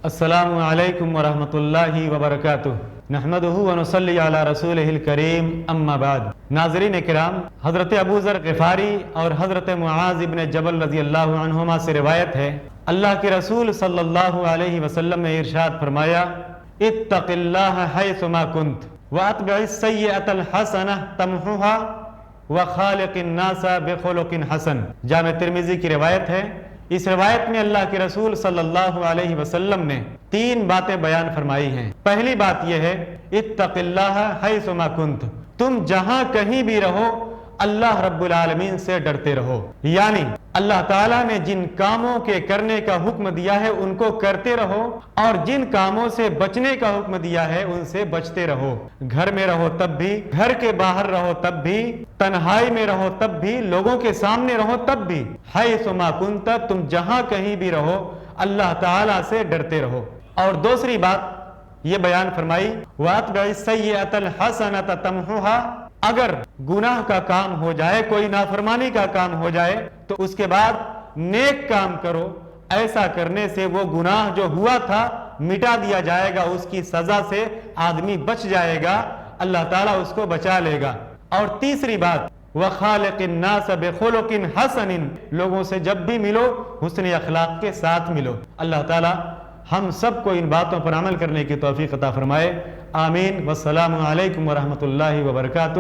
السلام علیکم ورحمۃ اللہ وبرکاتہ نحمدہ ونصلی علی رسولہ الکریم اما بعد۔ ناظرین کرام، حضرت ابو ذر غفاری اور حضرت معاذ ابن جبل رضی اللہ عنہما سے روایت ہے، اللہ کے رسول صلی اللہ علیہ وسلم نے ارشاد فرمایا، اتق اللہ حیث ما کنت واتبع السیئۃ الحسنہ تمحوها وخالق الناس بخلق حسن۔ جامع ترمذی کی روایت ہے۔ اس روایت میں اللہ کے رسول صلی اللہ علیہ وسلم نے 3 باتیں بیان فرمائی ہیں۔ پہلی بات یہ ہے، اتق اللہ حیث ما کنت، تم جہاں کہیں بھی رہو اللہ رب العالمین سے ڈرتے رہو، یعنی اللہ تعالیٰ نے جن کاموں کے کرنے کا حکم دیا ہے ان کو کرتے رہو، اور جن کاموں سے بچنے کا حکم دیا ہے ان سے بچتے رہو۔ گھر میں رہو تب بھی، گھر کے باہر رہو تب بھی، تنہائی میں رہو تب بھی، لوگوں کے سامنے رہو تب بھی، حیث ما کنت، تم جہاں کہیں بھی رہو اللہ تعالیٰ سے ڈرتے رہو۔ اور دوسری بات یہ بیان فرمائی، وَأَتْبِعِ السَّيِّئَةَ الْحَسَنَةَ تَمْحُوهَا، اگر گناہ کا کام ہو جائے، کوئی نافرمانی کا کام ہو جائے تو اس کے بعد نیک کام کرو، ایسا کرنے سے وہ گناہ جو ہوا تھا مٹا دیا جائے گا، اس کی سزا سے آدمی بچ جائے گا، اللہ تعالیٰ اس کو بچا لے گا۔ اور تیسری بات، وَخَالِقِ النَّاسَ بِخُلُقٍ حَسَنٍ، لوگوں سے جب بھی ملو حسن اخلاق کے ساتھ ملو۔ اللہ تعالیٰ ہم سب کو ان باتوں پر عمل کرنے کی توفیق عطا فرمائے، آمین۔ والسلام علیکم ورحمۃ اللہ وبرکاتہ۔